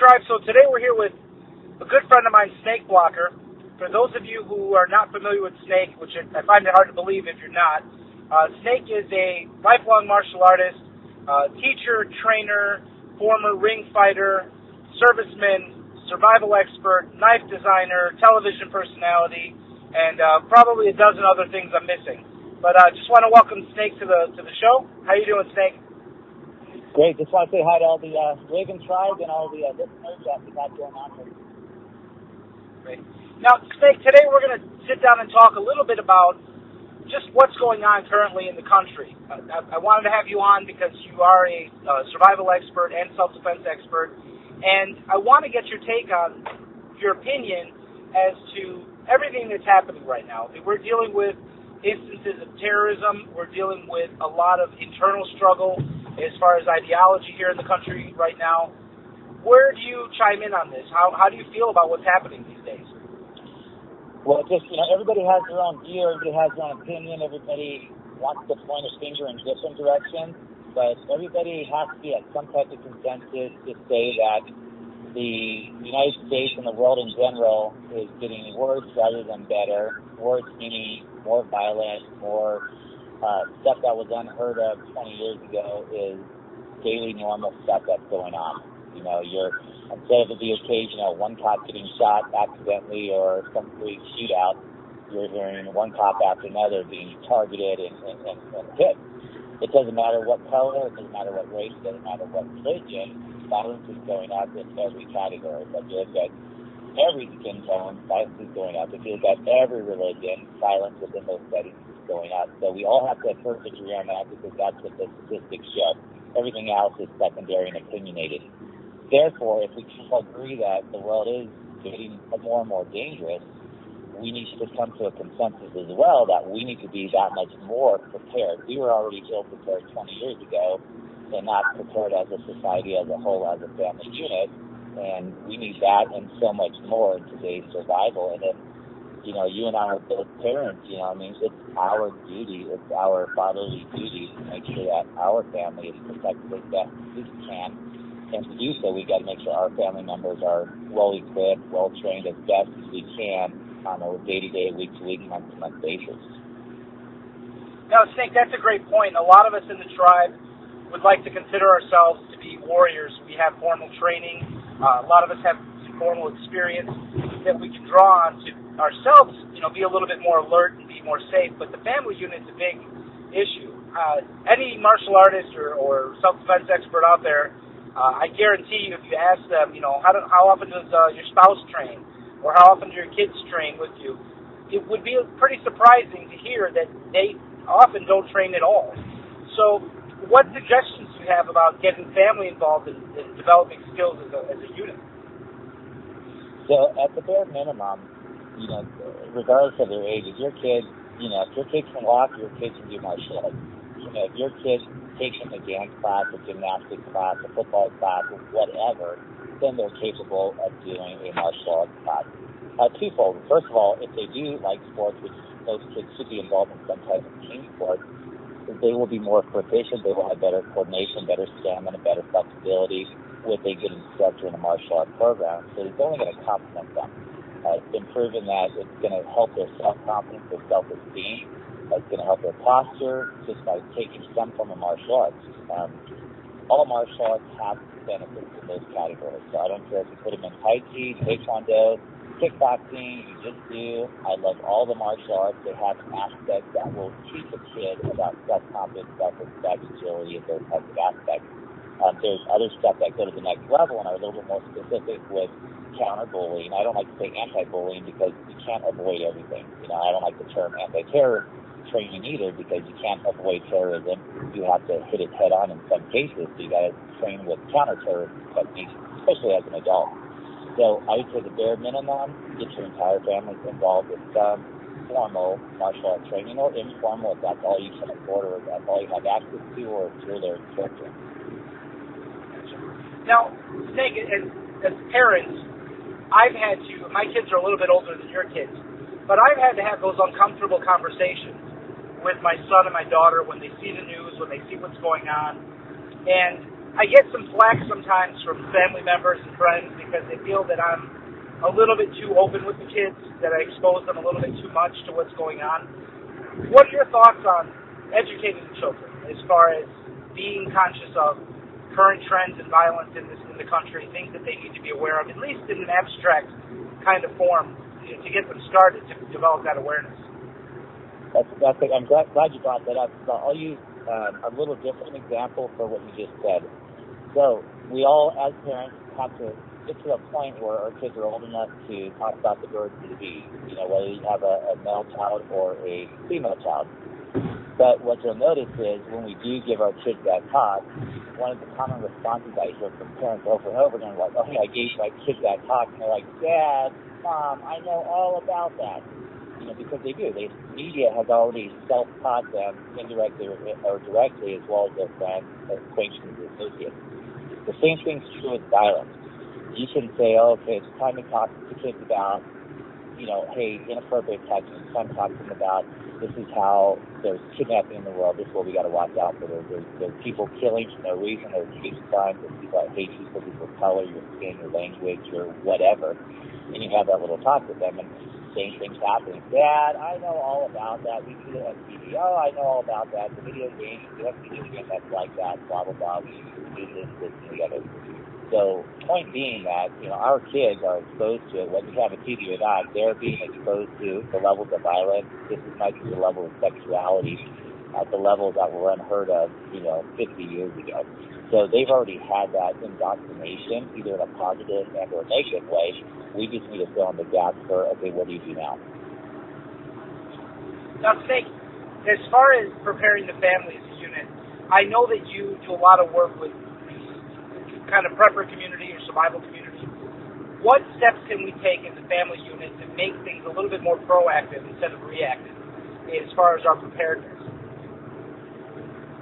Tribe. So today we're here with a good friend of mine, Snake Blocker. For those of you who are not familiar with Snake, which I find it hard to believe if you're not, Snake is a lifelong martial artist, teacher, trainer, former ring fighter, serviceman, survival expert, knife designer, television personality, and probably a dozen other things I'm missing. But I just want to welcome Snake to the show. How you doing, Snake? Great. Just want to say hi to all the Raven Tribe and all the listeners that we got going on here. Great. Now, Snake, today we're going to sit down and talk a little bit about just what's going on currently in the country. I wanted to have you on because you are a survival expert and self-defense expert, and I want to get your take on your opinion as to everything that's happening right now. We're dealing with instances of terrorism. We're dealing with a lot of internal struggle as far as ideology here in the country right now. Where do you chime in on this? How do you feel about what's happening these days? Well, just, everybody has their own view, everybody has their own opinion, everybody wants to point a finger in different directions, but everybody has to be at some type of consensus to say that the United States and the world in general is getting worse rather than better. Worse meaning more violent, more stuff that was unheard of 20 years ago is daily normal stuff that's going on. Instead of the occasional one cop getting shot accidentally or some police shootout, you're hearing one cop after another being targeted and hit. It doesn't matter what color, it doesn't matter what race, it doesn't matter what religion, violence is going up in every category. If you look at every skin tone, violence is going up. If you look at every religion, violence within those settings is going up. So we all have to first agree on that because that's what the statistics show. Everything else is secondary and opinionated. Therefore, if we can agree that the world is getting more and more dangerous, we need to come to a consensus as well that we need to be that much more prepared. We were already ill-prepared 20 years ago and not prepared as a society as a whole, as a family unit, and we need that and so much more in today's survival. And if, you and I are both parents, it's our duty, it's our fatherly duty to make sure that our family is protected as best as we can. And to do so, we've got to make sure our family members are well-equipped, well-trained as best as we can on a day-to-day, week-to-week, month-to-month basis. Now, Snake, that's a great point. A lot of us in the tribe would like to consider ourselves to be warriors. We have formal training. A lot of us have formal experience that we can draw on to ourselves, be a little bit more alert and be more safe. But the family unit is a big issue. Any martial artist or self-defense expert out there, I guarantee you, if you ask them, how often does your spouse train, or how often do your kids train with you, it would be pretty surprising to hear that they often don't train at all. So, what suggestions do you have about getting family involved in developing skills as a unit? So, at the bare minimum, regardless of their age, if your kid can walk, your kid can do martial arts. If your kid takes a dance class, a gymnastics class, a football class, or whatever, then they're capable of doing a martial arts class. Twofold. First of all, if they do like sports, which those kids should be involved in some type of team sport, they will be more proficient, they will have better coordination, better stamina, better flexibility with a good instructor in a martial arts program. So it's only going to complement them. It's been proven that it's going to help their self-confidence, their self-esteem. It's going to help their posture just by taking some form of martial arts. All martial arts have benefits in those categories. So I don't care if you put them in Tai Chi, Taekwondo, kickboxing, Jiu-Jitsu. I love all the martial arts. They have aspects that will teach a kid about self-confidence, self-respect, agility, and those types of aspects. There's other stuff that go to the next level and are a little bit more specific with counter-bullying. I don't like to say anti-bullying because you can't avoid everything. I don't like the term anti-terror training either because you can't avoid terrorism. You have to hit it head on in some cases. So you got to train with counter-terrorism techniques, especially as an adult. So I would say the bare minimum, get your entire family involved with some formal martial arts training or informal if that's all you can afford or if that's all you have access to or if you're their instructor. Now, Snake, as parents, my kids are a little bit older than your kids, but I've had to have those uncomfortable conversations with my son and my daughter when they see the news, when they see what's going on. And I get some flack sometimes from family members and friends because they feel that I'm a little bit too open with the kids, that I expose them a little bit too much to what's going on. What are your thoughts on educating the children as far as being conscious of current trends and violence in the country, things that they need to be aware of, at least in an abstract kind of form, to get them started to develop that awareness? I'm glad you brought that up. So I'll use a little different example for what you just said. So we all, as parents, have to get to a point where our kids are old enough to talk about the birds of the bees, whether you have a male child or a female child. But what you'll notice is when we do give our kids that talk, one of the common responses I hear from parents over and over again, like, oh, I gave my kids that talk, and they're like, Dad, Mom, I know all about that. Because they do. The media has already self-taught them indirectly or directly, as well as their friends, their acquaintances, and associates. The same thing's true with violence. You can say, oh, okay, it's time to talk to kids about, hey, inappropriate touching. It's time to talk to them about this is how there's kidnapping in the world. This is what we got to watch out for. There's people killing for no reason. There's hate crimes. There's people that hate you because of your color, your skin, your language, or whatever. And you have that little talk with them. And same things happening. Dad, I know all about that. We do it on TV. Oh, I know all about that. The video games, we have video games that's like that, blah, blah, blah. We do this, and the other. So, point being that, our kids are exposed to it. Whether you have a TV or not, they're being exposed to the levels of violence, just as much as the level of sexuality at the levels that were unheard of, 50 years ago. So they've already had that indoctrination, either in a positive and or a negative way. We just need to fill in the gaps for, okay, what do you do now? Now, Snake, as far as preparing the family as a unit, I know that you do a lot of work with kind of prepper community or survival community. What steps can we take as a family unit to make things a little bit more proactive instead of reactive as far as our preparedness?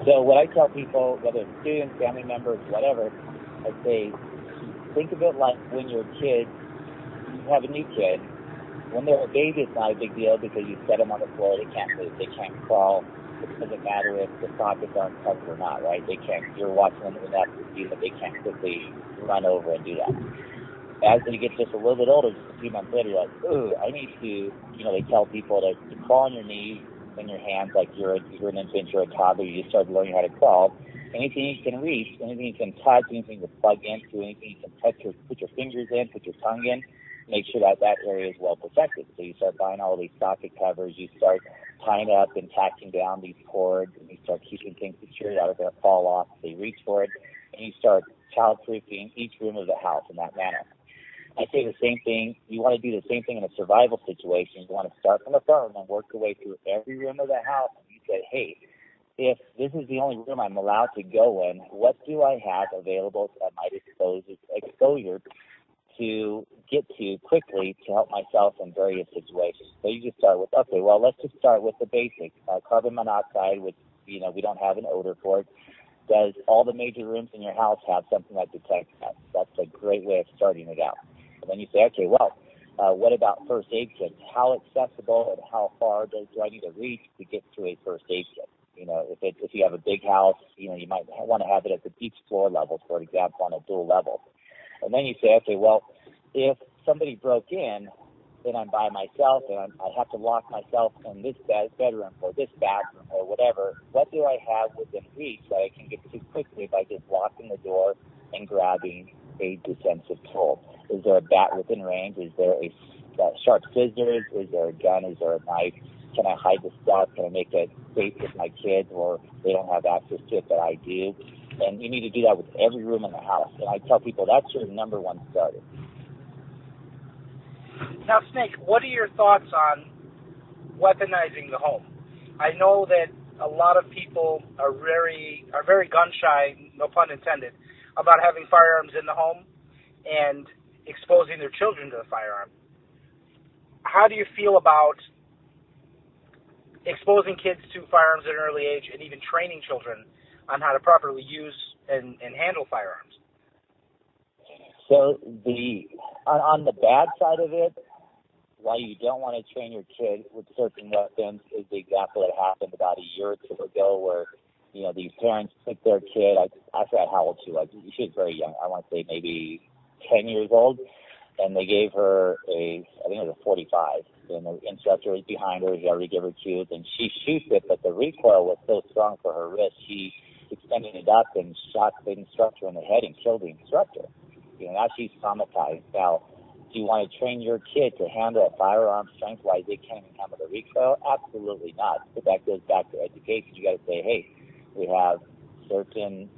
So what I tell people, whether it's students, family members, whatever, I say, think of it like when you're a kid, you have a new kid. When they're a baby, it's not a big deal because you set them on the floor. They can't move. They can't crawl. It doesn't matter if the sockets aren't covered or not, right? They can't. You're watching them enough to see that they can't quickly run over and do that. As they get just a little bit older, just a few months later, you're like, ooh, I need to, they tell people to crawl on your knees and your hands like you're an infant, you're a toddler, you just start learning how to crawl. Anything you can reach, anything you can touch, anything to plug into, anything you can touch put your fingers in, put your tongue in, make sure that area is well protected. So you start buying all these socket covers, you start tying up and tacking down these cords, and you start keeping things secure that are going to fall off if they reach for it, and you start child-proofing each room of the house in that manner. I say the same thing. You want to do the same thing in a survival situation. You want to start from the front and work your way through every room of the house. And you say, hey, if this is the only room I'm allowed to go in, what do I have available at my exposure to get to quickly to help myself in various situations? So you just start with, okay, well, let's just start with the basics. Carbon monoxide, which, we don't have an odor for it. Does all the major rooms in your house have something that detects that? That's a great way of starting it out. And then you say, okay, well, what about first aid kits? How accessible and how far do I need to reach to get to a first aid kit? If you have a big house, you might want to have it at each floor level, for example, on a dual level. And then you say, okay, well, if somebody broke in, then I'm by myself and I have to lock myself in this bedroom or this bathroom or whatever. What do I have within reach that I can get to quickly by just locking the door and grabbing a defensive tool? Is there a bat within range? Is there a sharp scissors? Is there a gun? Is there a knife? Can I hide the stuff? Can I make it safe with my kids, or they don't have access to it that I do? And you need to do that with every room in the house. And I tell people that's your number one starter. Now, Snake, what are your thoughts on weaponizing the home? I know that a lot of people are very gun shy, no pun intended, about having firearms in the home and exposing their children to the firearm. How do you feel about exposing kids to firearms at an early age and even training children on how to properly use and handle firearms? So on the bad side of it, why you don't want to train your kid with certain weapons is the example that happened about a year or two ago where these parents took their kid, I forgot how old she was. She was very young. I want to say maybe 10 years old. And they gave her I think it was a 45. And the instructor was behind her. He already gave her cues. And she shoots it, but the recoil was so strong for her wrist, she extended it up and shot the instructor in the head and killed the instructor. Now she's traumatized. Now, do you want to train your kid to handle a firearm strength-wise? They can't even handle the recoil? Absolutely not. But that goes back to education. You got to say, hey, we have certain,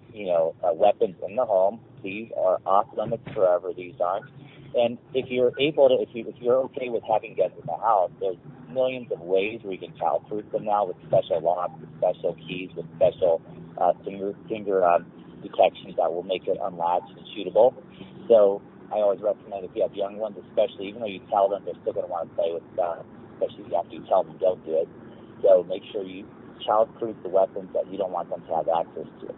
weapons in the home. These are off limits forever. These aren't. And if you're able to, if you're okay with having guns in the house, there's millions of ways where you can childproof them now with special locks, with special keys, with special finger detections that will make it unlatched and shootable. So I always recommend if you have young ones, especially, even though you tell them, they're still going to want to play with guns, especially after you tell them don't do it. So make sure you childproof the weapons that you don't want them to have access to.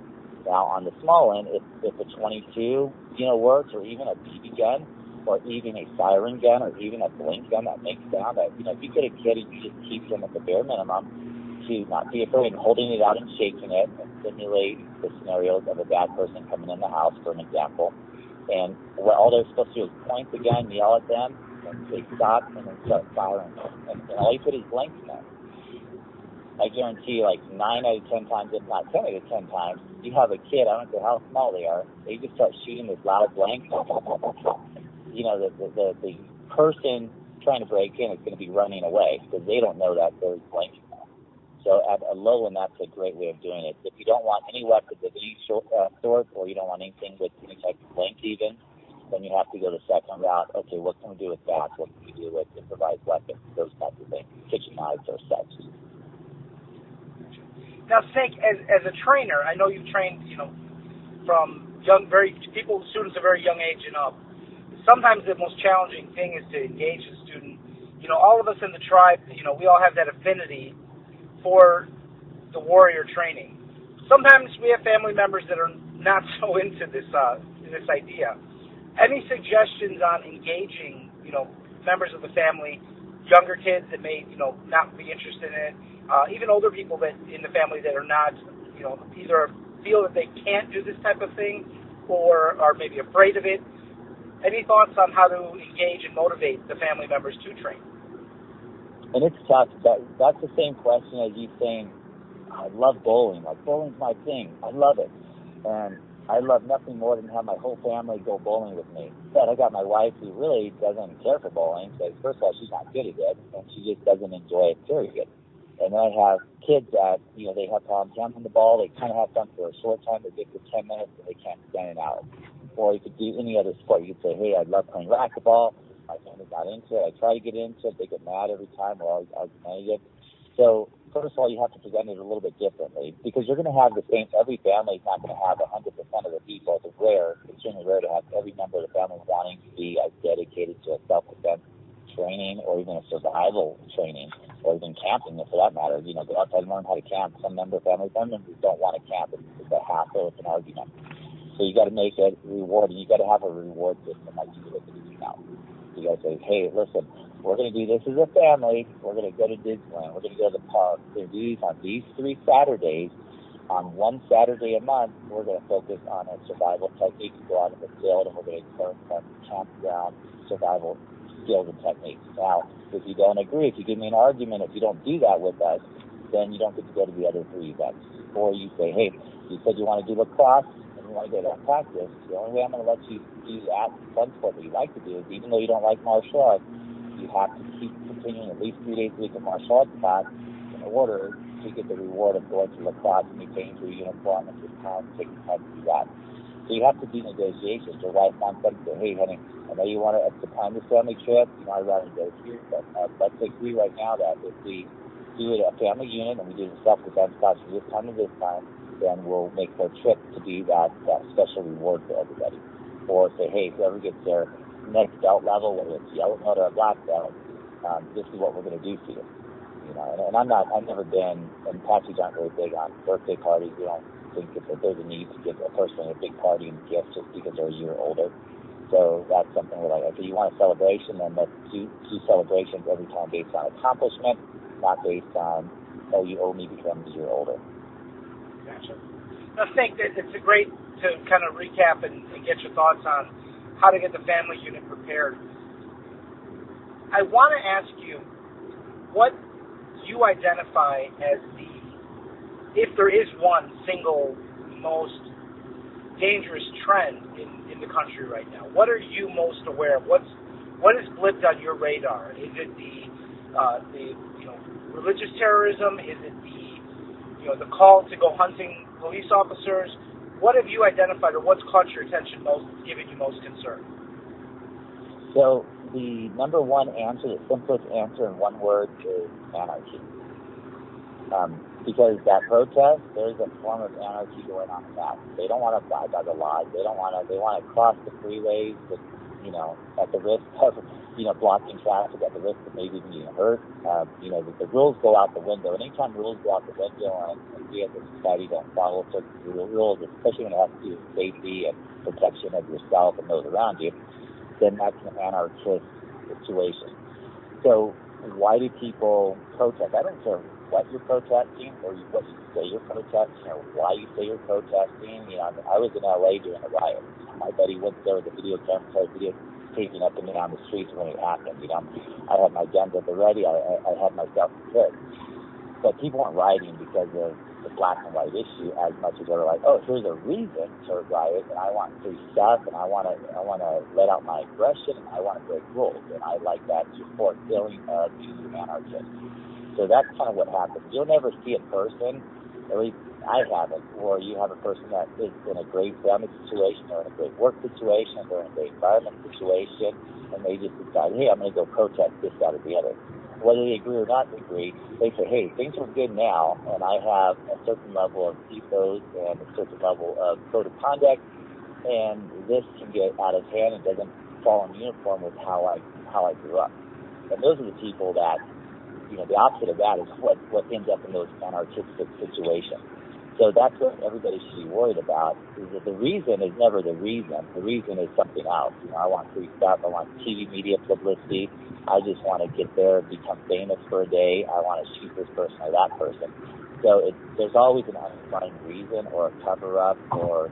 Now, on the small end, if a 22, works, or even a BB gun, or even a siren gun, or even a blink gun that makes sound, that, if you get a kid and you just teach them at the bare minimum to not be afraid of holding it out and shaking it and simulate the scenarios of a bad person coming in the house, for an example. And what all they're supposed to do is point the gun, yell at them, and say stop, and then start firing. And all you put is blanks in there. I guarantee you, 9 out of 10 times, if not 10 out of 10 times, you have a kid, I don't care how small they are, they just start shooting this loud blank. The person trying to break in is going to be running away because they don't know that there's blanks there. So at a low end, that's a great way of doing it. If you don't want any weapons of any sort, or you don't want anything with any type of blank even, then you have to go the second route. Okay, what can we do with bats? What can we do with improvised weapons? Those types of things. Kitchen knives or such. Now, Snake, as a trainer, I know you've trained, from students of a very young age and up. Sometimes the most challenging thing is to engage the student. All of us in the tribe, we all have that affinity for the warrior training. Sometimes we have family members that are not so into this idea. Any suggestions on engaging, members of the family, younger kids that may, not be interested in it, even older people that in the family that are not, either feel that they can't do this type of thing or are maybe afraid of it? Any thoughts on how to engage and motivate the family members to train? And it's tough. That's the same question as you saying, I love bowling. Bowling's my thing. I love it. And I love nothing more than have my whole family go bowling with me. But I got my wife who really doesn't care for bowling. So first of all, she's not good at it, and she just doesn't enjoy it, period. And then I have kids that, they have problems handling the ball. They kind of have fun for a short time. They get for 10 minutes, and they can't stand an hour. Or you could do any other sport. You could say, hey, I love playing racquetball. My family's not into it. I try to get into it. They get mad every time. We're always argumentative. So first of all, you have to present it a little bit differently because you're going to have the same. Every family is not going to have 100% of the people. It's extremely rare to have every member of the family wanting to be as dedicated to a self-defense training or even a survival training or even camping, for that matter. Go outside and learn how to camp. Some family members don't want to camp. It's a hassle. It's an argument. So you got to make it rewarding. You got to have a reward system like you do with the now. You got to say, hey, listen, we're going to do this as a family. We're going to go to Disneyland. We're going to go to the park. We're going to do these on these 3 Saturdays. On one Saturday a month, we're going to focus on a survival technique to go out in the field, and we're going to learn some campground survival skills and techniques. Now, if you don't agree, if you give me an argument, if you don't do that with us, then you don't get to go to the other 3 events. Or you say, hey, you said you want to do lacrosse, you want to go to practice, the only way I'm going to let you do that fun sport that you like to do is, even though you don't like martial arts, you have to keep continuing at least 3 days a week of martial arts class in order to get the reward of going to lacrosse and you paying for your uniform and your time, taking time to do that. So you have to do negotiations. Your wife wants them to say, hey, honey, I know you want to plan this family trip. I'd rather go here, but let's agree right now that if we do it a family unit and we do the self-defense class from this time to this time, then we'll make their trip to be that special reward for everybody. Or say, hey, whoever gets their next belt level, whether it's yellow belt or a black belt, this is what we're going to do for you. And I've never been, and Apaches aren't very big on birthday parties. We don't think that there's a need to give a person a big party and gift just because they're a year older. So that's something we're like, okay, you want a celebration, then let's do celebrations every time based on accomplishment, not based on, oh, you owe me because I'm a year older. Gotcha. Now, Snake, it's a great to kind of recap and get your thoughts on how to get the family unit prepared. I want to ask you what you identify as if there is one single most dangerous trend in the country right now. What are you most aware of? What has blipped on your radar? Is it the religious terrorism? Is it the call to go hunting police officers? What have you identified, or what's caught your attention most, given you most concern? So the number one answer, the simplest answer in one word, is anarchy. Because that protest, there's a form of anarchy going on in that. They don't want to abide by the laws. They want to cross the freeways with, at the risk of, blocking traffic, at the risk of maybe being hurt. The rules go out the window. And anytime rules go out the window and we as a society don't follow certain rules, especially when it has to do with safety and protection of yourself and those around you, then that's an anarchist situation. So why do people protest? I don't care what you're protesting or what you say you're protesting or why you say you're protesting. I was in LA during a riot. My buddy went there with a video camera, started videotaping up and down the streets when it happened. I had my guns at the ready. I had myself prepared. But people weren't rioting because of the black and white issue as much as they were like, oh, here's a reason to riot, and I want free stuff, and I want to let out my aggression, and I want to break rules, and I like that support feeling of being an anarchist. So that's kind of what happens. You'll never see a person, at least I haven't, or you have a person that is in a great family situation, or in a great work situation, or in a great environment situation, and they just decide, hey, I'm going to go protest this, that, or the other. Whether they agree or not agree, they say, hey, things are good now, and I have a certain level of ethos and a certain level of code of conduct, and this can get out of hand and doesn't fall in uniform with how I grew up. And those are the people that, the opposite of that is what ends up in those anarchistic situations. So that's what everybody should be worried about, is that the reason is never the reason. The reason is something else. I want free stuff. I want TV media publicity. I just want to get there and become famous for a day. I want to shoot this person or that person. So there's always an underlying reason or a cover-up or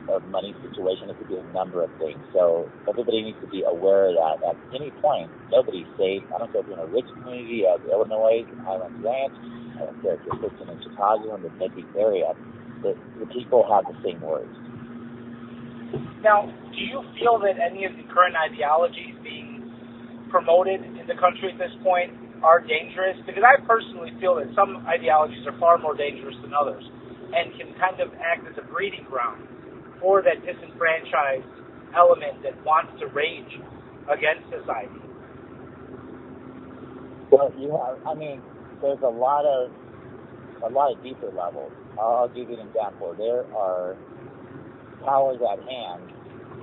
a money situation. It could be a number of things. So everybody needs to be aware of that. At any point, nobody's safe. I don't care if you're in a rich community of Illinois, Highlands Ranch. I don't care if you're sitting in Chicago in the Midwest area. The people have the same words. Now, do you feel that any of the current ideologies being promoted in the country at this point are dangerous? Because I personally feel that some ideologies are far more dangerous than others and can kind of act as a breeding ground for that disenfranchised element that wants to rage against society. Well, there's a lot of deeper levels. I'll give you an example. There are powers at hand,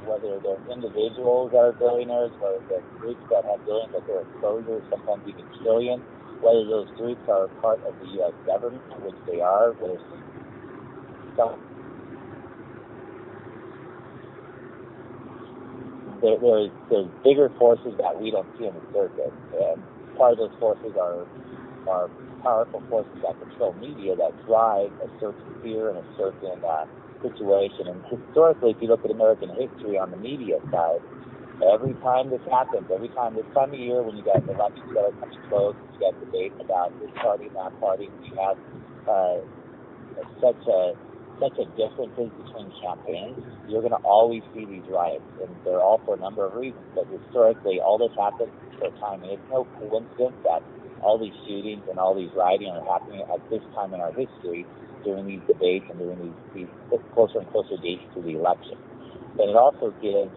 whether they're individuals that are billionaires, whether they're groups that have billions at their exposure, sometimes even trillions, whether those groups are part of the U.S. government, which they are, whether there's bigger forces that we don't see on the surface, and part of those forces are powerful forces that control media that drive a certain fear and a certain situation. And historically, if you look at American history on the media side, every time this happens, every time this time of year when you got elections that are coming close, you got debate about this party, that party, you have such a differences between campaigns, you're going to always see these riots, and they're all for a number of reasons. But historically, all this happens for a time, and it's no coincidence that all these shootings and all these rioting are happening at this time in our history during these debates and during these closer and closer dates to the election. And it also gives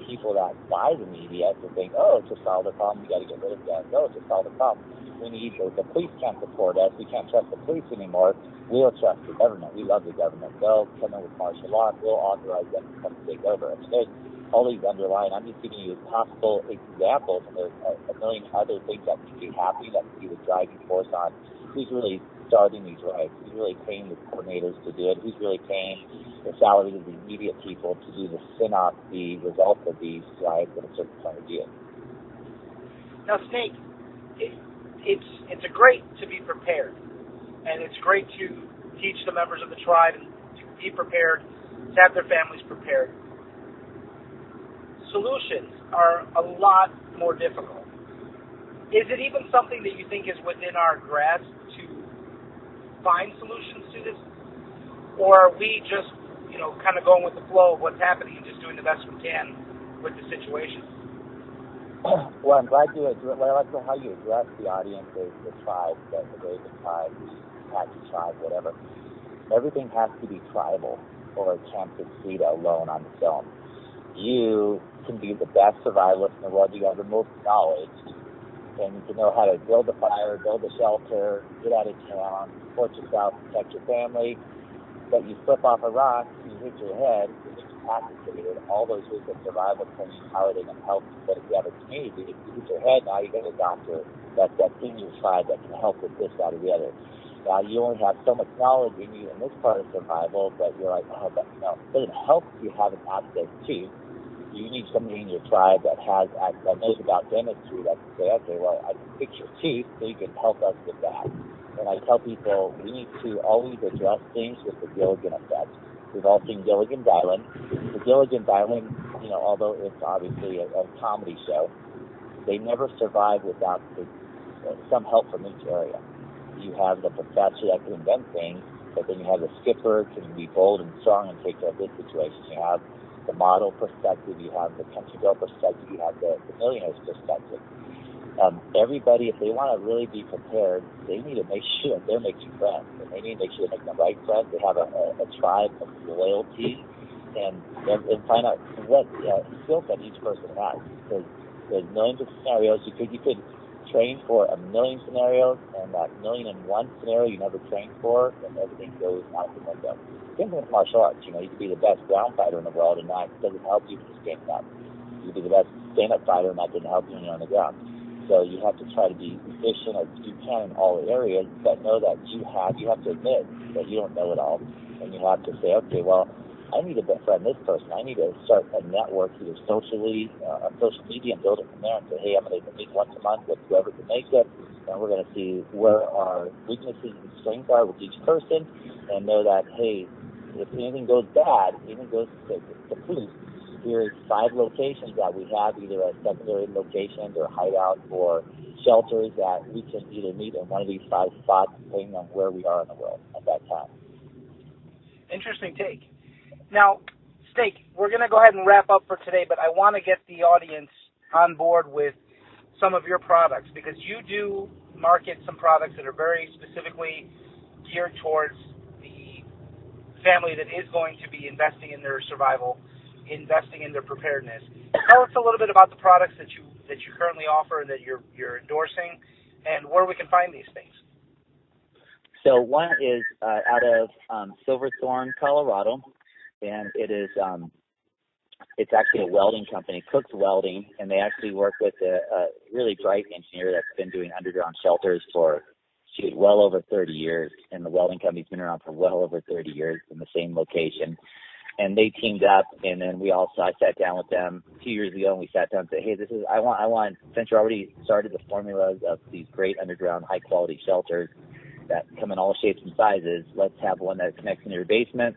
people that buy the media to think, oh, to solve the problem, we got to get rid of guns. Oh, to solve the problem, we need the police can't support us. We can't trust the police anymore. We'll trust the government. We love the government. They'll come in with martial law. We'll authorize them to come take over. There's all these underlying. I'm just giving you possible examples, and there's a million other things that could be happening that could be the driving force on who's really starting these riots, who's really paying the coordinators to do it, who's really paying the salaries of the media people to do the spin-off, the results of these riots in a certain point of view. Now, Snake, it's great to be prepared, and it's great to teach the members of the tribe and to be prepared, to have their families prepared. Solutions are a lot more difficult. Is it even something that you think is within our grasp to find solutions to this? Or are we just, kind of going with the flow of what's happening and just doing the best we can with the situation? Well, I'm glad you addressed, I like how you address the audience, the tribe, the Raven tribe, the Apache tribe, whatever. Everything has to be tribal or it can't succeed alone on its own. You can be the best survivalist in the world. You have the most knowledge, and you can know how to build a fire, build a shelter, get out of town, support yourself, protect your family. But you slip off a rock, you hit your head, you're incapacitated. All those years of survival training, how are they going to help you? But if you have a community, if you hit your head, now you got a doctor that's in your tribe that can help with this, that, or the other. Now, you only have so much knowledge in you in this part of survival, but you're like, oh, but no, it doesn't help you have an access to. You need somebody in your tribe that has access, that knows about dentistry, that can say, okay, well, I can fix your teeth, so you can help us with that. And I tell people we need to always address things with the Gilligan effect. We've all seen Gilligan's Island. The Gilligan's Island, although it's obviously a comedy show, they never survive without some help from each area. You have the professor that can invent things, but then you have the skipper who can be bold and strong and take care of this situation. You have the model perspective, you have the country girl perspective, you have the millionaire's perspective. Everybody, if they want to really be prepared, they need to make sure they're making friends, and they need to make sure they're making the right friends. They have a tribe of loyalty, and find out what skill set each person has. Because there's millions of scenarios. You could train for a million scenarios, and that 1,000,001 scenario you never trained for, and everything goes out the window. Same thing with martial arts. You could be the best ground fighter in the world, and that doesn't help you just stand up. You could be the best stand-up fighter, and that doesn't help you when you're on the ground. So you have to try to be efficient as you can in all areas, but know that you have to admit that you don't know it all, and you have to say, okay, well, I need to befriend this person. I need to start a network either socially, on social media, and build it from there and say, hey, I'm going to meet once a month with whoever can make it, and we're going to see where our weaknesses and strengths are with each person, and know that, hey, if anything goes bad, anything goes to food, here's 5 locations that we have, either as secondary locations or hideouts or shelters that we can either meet in one of these 5 spots depending on where we are in the world at that time. Interesting take. Now, Snake, we're going to go ahead and wrap up for today, but I want to get the audience on board with some of your products, because you do market some products that are very specifically geared towards the family that is going to be investing in their survival, investing in their preparedness. Tell us a little bit about the products that you currently offer and that you're endorsing, and where we can find these things. So one is out of Silverthorne, Colorado, and it is it's actually a welding company, Cook's Welding, and they actually work with a really bright engineer that's been doing underground shelters for well over 30 years, and the welding company's been around for well over 30 years in the same location. And they teamed up, and then I sat down with them 2 years ago, and we sat down and said, hey, I want, since you already started the formulas of these great underground high-quality shelters that come in all shapes and sizes, let's have one that connects into your basement.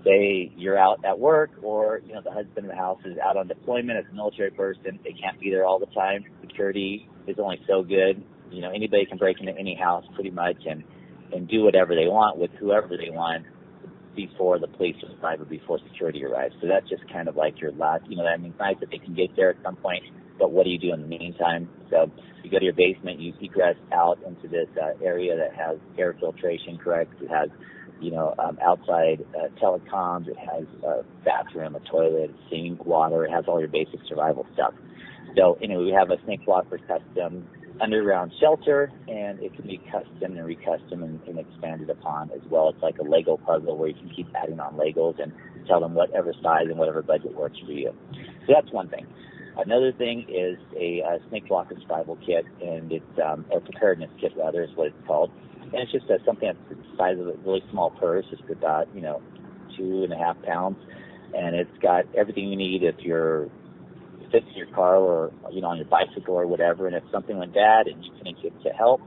Say you're out at work, or, the husband in the house is out on deployment as a military person. They can't be there all the time. Security is only so good. Anybody can break into any house pretty much and do whatever they want with whoever they want before the police arrive or before security arrives. So that's just kind of like your last, that means nice that they can get there at some point, but what do you do in the meantime? So you go to your basement, you egress out into this area that has air filtration, correct? It has, outside telecoms, it has a bathroom, a toilet, sink, water, it has all your basic survival stuff. So anyway, we have a Snake Blocker custom underground shelter, and it can be custom and recustom and expanded upon as well. It's like a Lego puzzle where you can keep adding on Legos and tell them whatever size and whatever budget works for you. So that's one thing. Another thing is a Snake Blocker survival kit, and it's a preparedness kit, rather, is what it's called. And it's just something that's the size of a really small purse, just about 2.5 pounds, and it's got everything you need if you're fixing your car or on your bicycle or whatever, and if something went bad and you couldn't get to help,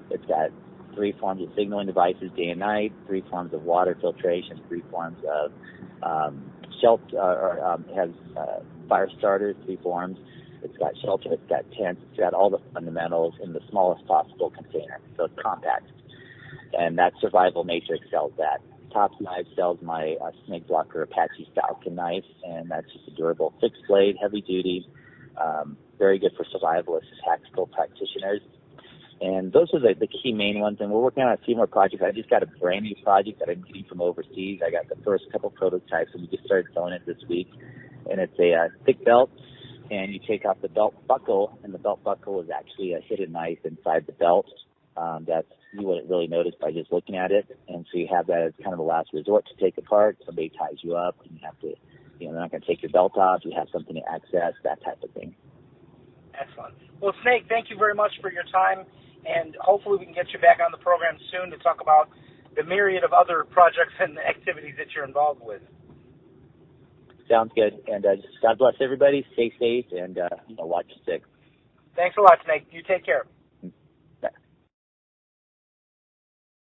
it's got 3 forms of signaling devices day and night, 3 forms of water filtration, 3 forms of has fire starters, 3 forms. It's got shelter, it's got tents, it's got all the fundamentals in the smallest possible container, so it's compact. And that Survival Matrix sells that. Tops Knives sells my Snake Blocker Apache Falcon knife, and that's just a durable fixed blade, heavy duty, very good for survivalists, tactical practitioners. And those are the key main ones, and we're working on a few more projects. I just got a brand new project that I'm getting from overseas. I got the first couple prototypes, and we just started selling it this week. And it's a thick belt, and you take off the belt buckle, and the belt buckle is actually a hidden knife inside the belt. That you wouldn't really notice by just looking at it. And so you have that as kind of a last resort to take apart. Somebody ties you up, and you have to, they're not going to take your belt off. You have something to access, that type of thing. Excellent. Well, Snake, thank you very much for your time, and hopefully we can get you back on the program soon to talk about the myriad of other projects and activities that you're involved with. Sounds good. And just God bless everybody. Stay safe and watch your six. Thanks a lot, Snake. You take care.